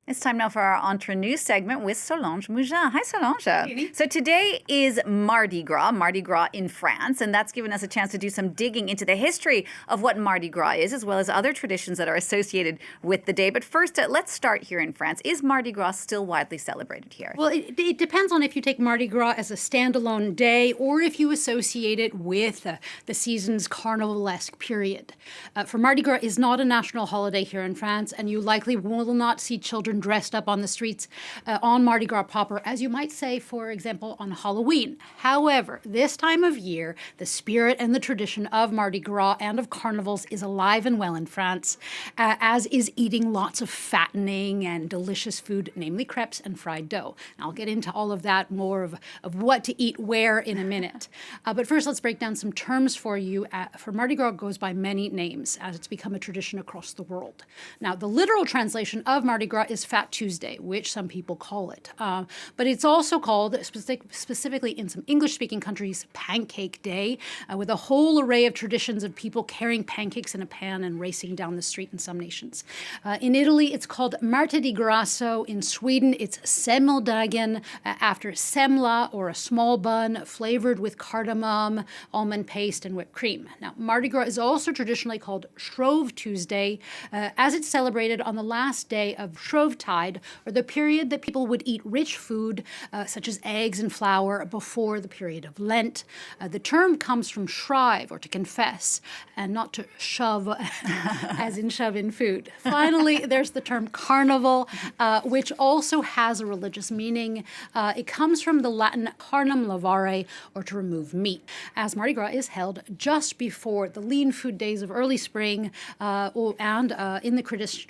It's time now for our Entre Nous segment with Solange Mougin. Hi, Solange. Katie. So today is Mardi Gras in France, and that's given us a chance to do some digging into the history of what Mardi Gras is, as well as other traditions that are associated with the day. But first, let's start here in France. Is Mardi Gras still widely celebrated here? Well, it depends on if you take Mardi Gras as a standalone day or if you associate it with the season's carnivalesque period. For Mardi Gras is not a national holiday here in France, and you likely will not see children dressed up on the streets on Mardi Gras proper, as you might say, for example, on Halloween. However, this time of year, the spirit and the tradition of Mardi Gras and of carnivals is alive and well in France, as is eating lots of fattening and delicious food, namely crêpes and fried dough. And I'll get into all of that more of what to eat where in a minute. But first, let's break down some terms for you. For Mardi Gras goes by many names, as it's become a tradition across the world. Now, the literal translation of Mardi Gras is Fat Tuesday, which some people call it. But it's also called, specifically in some English-speaking countries, Pancake Day, with a whole array of traditions of people carrying pancakes in a pan and racing down the street in some nations. In Italy, it's called Mardi Gras. In Sweden, it's semmeldagen, after semla, or a small bun flavored with cardamom, almond paste, and whipped cream. Now, Mardi Gras is also traditionally called Shrove Tuesday, as it's celebrated on the last day of Shrovetide, or the period that people would eat rich food, such as eggs and flour, before the period of Lent. The term comes from shrive, or to confess, and not to shove, as in shove in food. Finally, there's the term carnival, which also has a religious meaning. It comes from the Latin carnum lavare, or to remove meat, as Mardi Gras is held just before the lean food days of early spring, and in the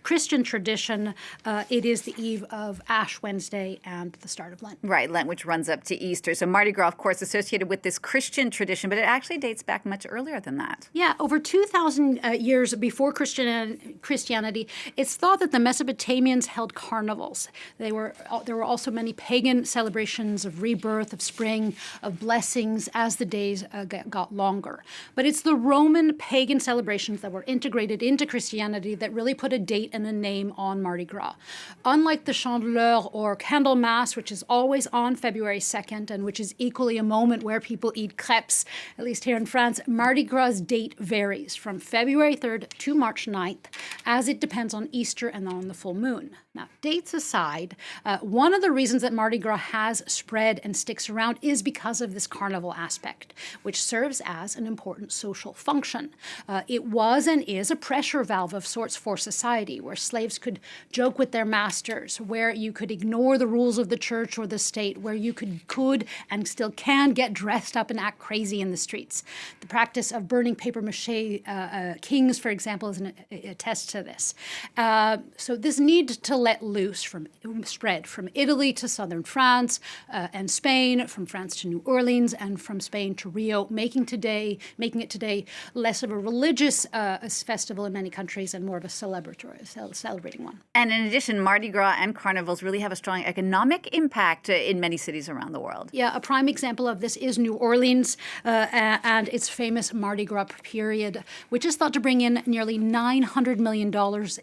Christian tradition, it is the eve of Ash Wednesday and the start of Lent. Right, Lent, which runs up to Easter. So Mardi Gras, of course, associated with this Christian tradition, but it actually dates back much earlier than that. Yeah, over 2,000 years before Christianity, it's thought that the Mesopotamians held carnivals. There were also many pagan celebrations of rebirth, of spring, of blessings as the days got longer. But it's the Roman pagan celebrations that were integrated into Christianity that really put a date and a name on Mardi Gras. Unlike the Chandeleur or Candlemas, which is always on February 2nd and which is equally a moment where people eat crêpes, at least here in France, Mardi Gras' date varies from February 3rd to March 9th, as it depends on Easter and on the full moon. Now, dates aside, one of the reasons that Mardi Gras has spread and sticks around is because of this carnival aspect, which serves as an important social function. It was and is a pressure valve of sorts for society, where slaves could joke with their masters, where you could ignore the rules of the church or the state, where you could and still can get dressed up and act crazy in the streets. The practice of burning papier-mâché kings, for example, is attests to this. So this need to let loose spread from Italy to southern France and Spain, from France to New Orleans, and from Spain to Rio, making it today less of a religious festival in many countries and more of a celebrating one. And in addition, Mardi Gras and carnivals really have a strong economic impact in many cities around the world. Yeah, a prime example of this is New Orleans and its famous Mardi Gras period, which is thought to bring in nearly $900 million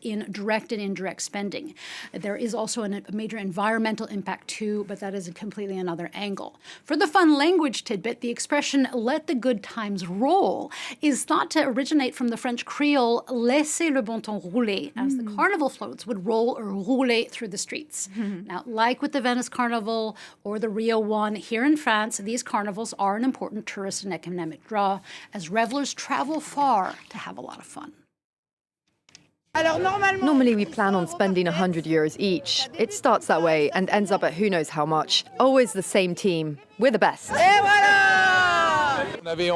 in direct and indirect spending. There is also a major environmental impact too, but that is completely another angle. For the fun language tidbit, the expression "let the good times roll" is thought to originate from the French Creole "laissez le bon temps rouler," as the carnival floats would roll or rouler through the streets. Now, like with the Venice Carnival or the Rio one, here in France, these carnivals are an important tourist and economic draw, as revelers travel far to have a lot of fun. Normally we plan on spending 100 euros each. It starts that way and ends up at who knows how much. Always the same team. We're the best.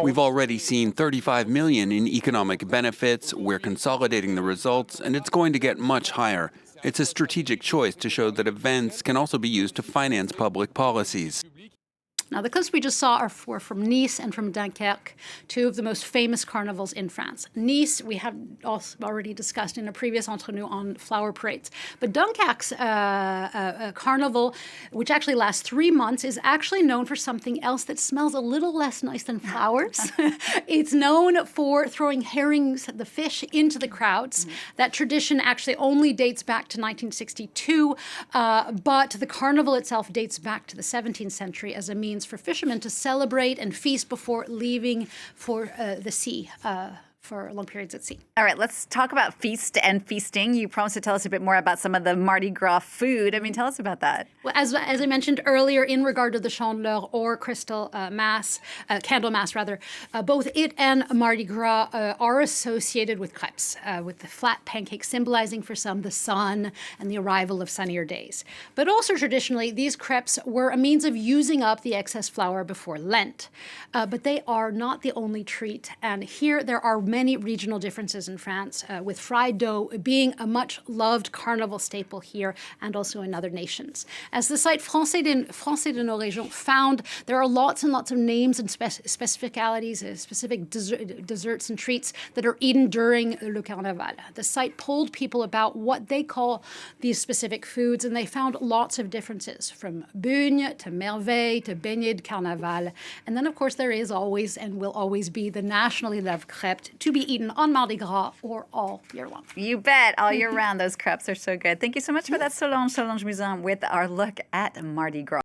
We've already seen 35 million in economic benefits. We're consolidating the results, and it's going to get much higher. It's a strategic choice to show that events can also be used to finance public policies. Now, the clips we just saw were from Nice and from Dunkerque, two of the most famous carnivals in France. Nice, we have also already discussed in a previous Entre Nous on flower parades. But Dunkerque's carnival, which actually lasts 3 months, is actually known for something else that smells a little less nice than flowers. It's known for throwing herrings, the fish, into the crowds. That tradition actually only dates back to 1962, but the carnival itself dates back to the 17th century as a means for fishermen to celebrate and feast before leaving for the sea. For long periods at sea. All right, let's talk about feast and feasting. You promised to tell us a bit more about some of the Mardi Gras food. I mean, tell us about that. Well, as I mentioned earlier, in regard to the Chandeleur or crystal mass, candle mass rather, both it and Mardi Gras are associated with crêpes, with the flat pancake symbolizing for some the sun and the arrival of sunnier days. But also traditionally, these crêpes were a means of using up the excess flour before Lent. But they are not the only treat. And here there are many regional differences in France, with fried dough being a much loved carnival staple here and also in other nations. As the site Français de nos Régions found, there are lots and lots of names and specificalities, specific desserts and treats that are eaten during le carnaval. The site polled people about what they call these specific foods, and they found lots of differences, from bugne to merveille to beignet de carnaval. And then, of course, there is always and will always be the nationally loved crêpe, to be eaten on Mardi Gras or all year long. You bet. All year round, those crêpes are so good. Thank you so much for that, Solange Musin, with our look at Mardi Gras.